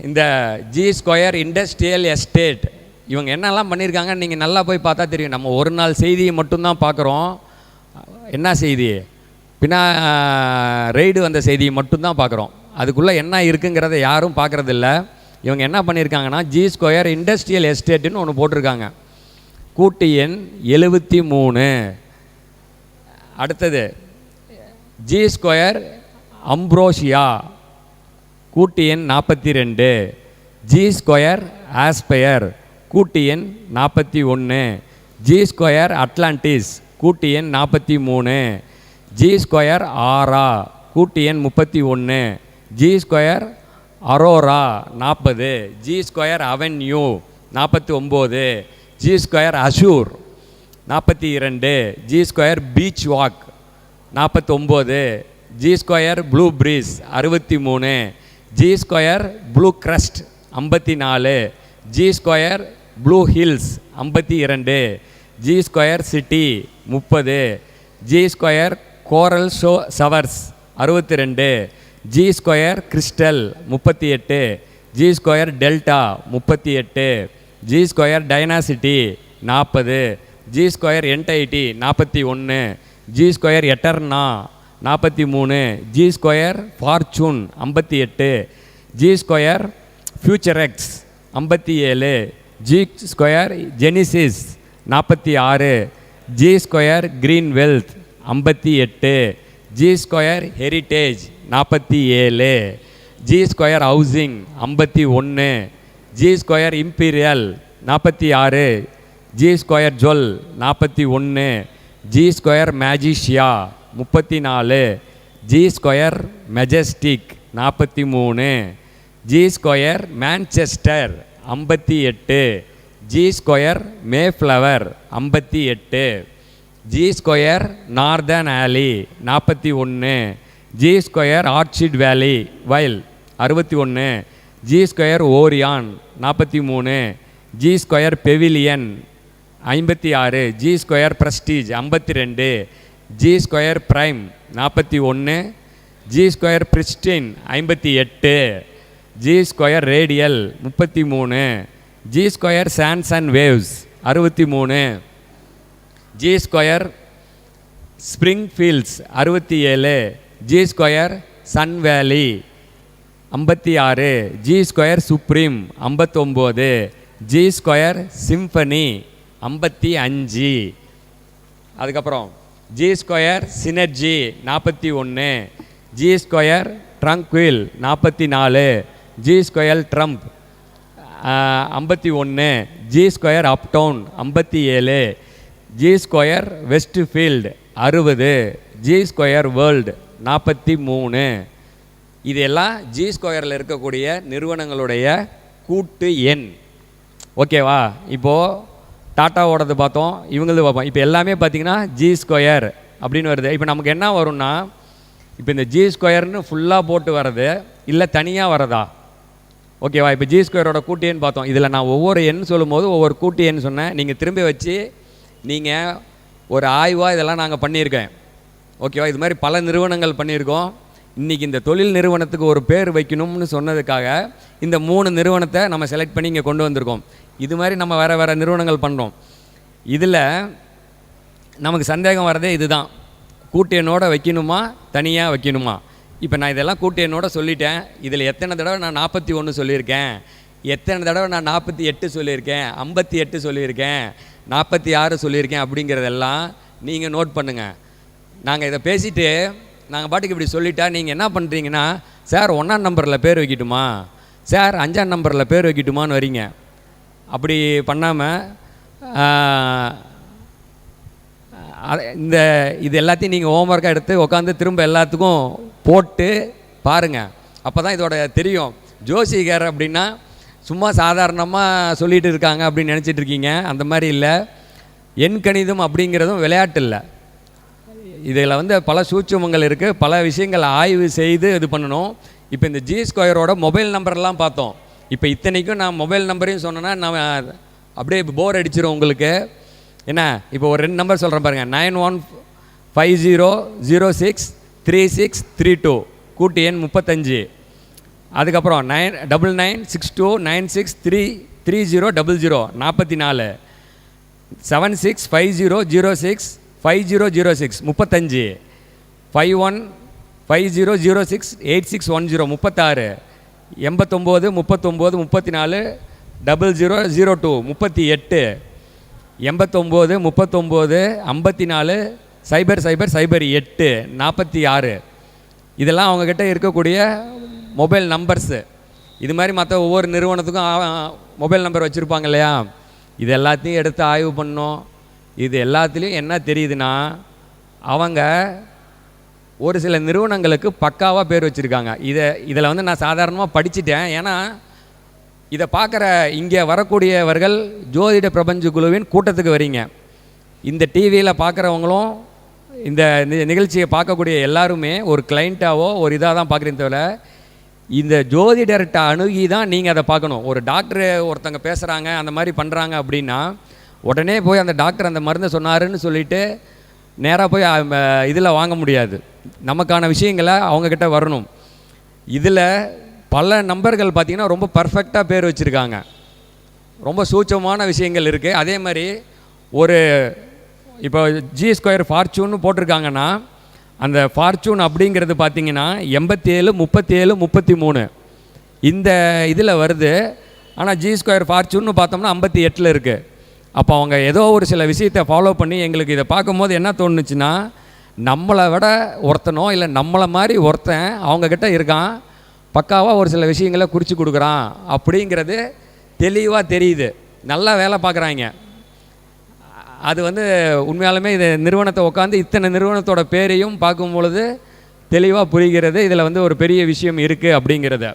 இந்த G square industrial estate இவங்க என்னெல்லாம் பண்ணியிருக்காங்கன்னு நீங்கள் நல்லா போய் பார்த்தா தெரியும். நம்ம ஒரு நாள் செய்தியை மட்டும்தான் பார்க்குறோம். என்ன செய்தி பின்னா ரெய்டு வந்த செய்தியை மட்டும்தான் பார்க்குறோம். அதுக்குள்ளே என்ன இருக்குங்கிறத யாரும் பார்க்குறதில்ல. இவங்க என்ன பண்ணியிருக்காங்கன்னா ஜி ஸ்கொயர் இண்டஸ்ட்ரியல் எஸ்டேட்டுன்னு ஒன்று போட்டிருக்காங்க. கூட்டு எண் 73. அடுத்தது ஜி ஸ்கொயர் அம்ப்ரோஷியா கூட்டு எண் 42. ஜி ஸ்கொயர் ஆஸ்பயர் கூட்டு எண் 41. ஜி ஸ்கொயர் அட்லாண்டிஸ் கூட்டு எண் 43. ஜி ஸ்கொயர் ஆரா கூட்டு எண் 31. G square Aurora 40. G square avenue 49. G square Azure 42. G square beach walk 49. G square blue breeze 63. G square blue crest 54. G square blue hills 52. G square city 30. G square coral showers 62. G square crystal 38. G square delta 38. G square dynasty 40. G square entity 41. G square Eterna 43. G square fortune 58. G square Futurex 57. G square Genesis 46. G square green wealth 58. G square heritage 47. G square housing 51. G square imperial 46. G square ஜொல் 41. G square Magicia 34. G square majestic 43. G square Manchester 58. G square Mayflower 58. G square northern alley 41. G square orchid valley வைல் 61. G square Orion 43. G square pavilion 56. G square prestige 52. G square prime 41. G square pristine 58. G square radial 33. G square sands and waves 63. G square spring fields 67. G square sun valley 56. G square supreme 59. G square symphony 55. அதுக்கப்புறம் G square synergy 41. G square tranquil 44. G square Trump 51. G square uptown 57. G square west field 60. G square world 43. இதெல்லாம் G ஸ்கொயரில் இருக்கக்கூடிய நிறுவனங்களுடைய கூட்டு எண். ஓகேவா? இப்போது டாட்டாவோடது பார்த்தோம், இவங்களது பார்ப்போம். இப்போ எல்லாமே பார்த்திங்கன்னா ஜி ஸ்கொயர் அப்படின்னு வருது. இப்போ நமக்கு என்ன வரும்னா, இப்போ இந்த ஜி ஸ்கொயர்னு ஃபுல்லாக போட்டு வர்றது இல்லை தனியாக வரதா? ஓகேவா? இப்போ ஜி ஸ்கொயரோட கூட்டு எண் பார்த்தோம். இதில் நான் ஒவ்வொரு எண் சொல்லும்போது ஒவ்வொரு கூட்டு எண் சொன்னேன். நீங்கள் திரும்பி வச்சு நீங்கள் ஒரு ஆய்வாக இதெல்லாம் நாங்கள் பண்ணியிருக்கேன். ஓகேவா? இது மாதிரி பல நிறுவனங்கள் பண்ணியிருக்கோம். இன்றைக்கி இந்த தொழில் நிறுவனத்துக்கு ஒரு பேர் வைக்கணும்னு சொன்னதுக்காக இந்த 3 நிறுவனத்தை நம்ம செலக்ட் பண்ணி இங்கே கொண்டு வந்திருக்கோம். இது மாதிரி நம்ம வேறு நிறுவனங்கள் பண்ணுறோம். இதில் நமக்கு சந்தேகம் வரதே இதுதான், கூட்டு எண்ணோடு வைக்கணுமா தனியாக வைக்கணுமா? இப்போ நான் இதெல்லாம் கூட்டு எண்ணோட சொல்லிட்டேன். இதில் எத்தனை தடவை நான் 41 சொல்லியிருக்கேன், எத்தனை தடவை நான் 48 சொல்லியிருக்கேன், 58 சொல்லியிருக்கேன், 46 சொல்லியிருக்கேன் அப்படிங்கிறதெல்லாம் நீங்கள் நோட் பண்ணுங்கள். நாங்கள் இதை பேசிவிட்டு நாங்கள் பாட்டுக்கு இப்படி சொல்லிட்டா நீங்கள் என்ன பண்ணுறீங்கன்னா, சார் 1ஆம் நம்பரில் பேர் வைக்கட்டுமா, சார் 5ஆம் நம்பரில் பேர் வைக்கட்டுமான்னு வரீங்க. அப்படி பண்ணாமல் இது எல்லாத்தையும் நீங்கள் ஹோம்ஒர்க்காக எடுத்து உட்காந்து திரும்ப எல்லாத்துக்கும் போட்டு பாருங்கள். அப்போ தான் இதோட தெரியும். ஜோசிகர் அப்படின்னா சும்மா சாதாரணமாக சொல்லிகிட்டு இருக்காங்க அப்படின்னு நினச்சிட்டு இருக்கீங்க. அந்த மாதிரி இல்லை. எண் கணிதம் அப்படிங்கிறதும் விளையாட்டு இல்லை. இதில் பல சூட்சுமங்கள் இருக்குது, பல விஷயங்கள் ஆய்வு செய்து இது பண்ணணும். இப்போ இந்த ஜி ஸ்கொயரோட மொபைல் நம்பர்லாம் பார்த்தோம். இப்போ இத்தனைக்கும் நான் மொபைல் நம்பரையும் சொன்னேன்னா நான் அப்படியே போர் அடிச்சிடும் உங்களுக்கு. என்ன, இப்போ ஒரு 2 நம்பர் சொல்கிறேன் பாருங்கள். 9150063632 கூட்டு எண் 35. அதுக்கப்புறம் 999629633000 44, 7650065006 35, 5150068610 36, 89 39 34 0002 38, 89 39 54 0008 46. இதெல்லாம் அவங்கக்கிட்ட இருக்கக்கூடிய மொபைல் நம்பர்ஸு. இது மாதிரி மற்ற ஒவ்வொரு நிறுவனத்துக்கும் மொபைல் நம்பர் வச்சுருப்பாங்க இல்லையா, இது எல்லாத்தையும் எடுத்து ஆய்வு பண்ணோம். இது எல்லாத்துலேயும் என்ன தெரியுதுன்னா, அவங்க ஒரு சில நிறுவனங்களுக்கு பக்காவாக பேர் வச்சுருக்காங்க. இதில் வந்து நான் சாதாரணமாக படிச்சுட்டேன். ஏன்னா இதை பார்க்குற இங்கே வரக்கூடியவர்கள் ஜோதிட பிரபஞ்ச குழுவின் கூட்டத்துக்கு வரீங்க. இந்த டிவியில் பார்க்குறவங்களும் இந்த நிகழ்ச்சியை பார்க்கக்கூடிய எல்லாருமே ஒரு கிளைண்ட்டாவோ ஒரு இதாக தான் பார்க்குறீங்க தவிர, இந்த ஜோதிடர்கிட்ட அணுகி தான் நீங்கள் அதை பார்க்கணும். ஒரு டாக்டரு ஒருத்தங்க பேசுகிறாங்க, அந்த மாதிரி பண்ணுறாங்க அப்படின்னா உடனே போய் அந்த டாக்டர் அந்த மருந்தை சொன்னாருன்னு சொல்லிவிட்டு நேராக போய் இதில் வாங்க முடியாது. நமக்கான விஷயங்களை அவங்கக்கிட்ட வரணும். இதில் பல நம்பர்கள் பார்த்திங்கன்னா ரொம்ப பர்ஃபெக்டாக பேர் வச்சுருக்காங்க. ரொம்ப சூட்சமான விஷயங்கள் இருக்குது. அதே மாதிரி ஒரு இப்போ G2 ஃபார்ச்சூன்னு போட்டிருக்காங்கன்னா, அந்த ஃபார்ச்சூன் அப்படிங்கிறது பார்த்திங்கன்னா 87 37 33 இந்த இதில் வருது. ஆனால் G2 ஃபார்ச்சூன்னு பார்த்தோம்னா 58 இருக்குது. அப்போ அவங்க ஏதோ ஒரு சில விஷயத்தை ஃபாலோ பண்ணி எங்களுக்கு இதை பார்க்கும்போது என்ன தோணுச்சுன்னா, நம்மளை விட ஒருத்தனோ இல்லை நம்மளை மாதிரி ஒருத்தன் அவங்கக்கிட்ட இருக்கான், பக்காவாக ஒரு சில விஷயங்களை குறித்து கொடுக்குறான் அப்படிங்கிறது தெளிவாக தெரியுது. நல்லா வேலை பார்க்குறாங்க. அது வந்து உண்மையாலுமே இது நிறுவனத்தை உட்காந்து இத்தனை நிறுவனத்தோட பேரையும் பார்க்கும் பொழுது தெளிவாக புரிகிறது. இதில் வந்து ஒரு பெரிய விஷயம் இருக்குது அப்படிங்கிறத.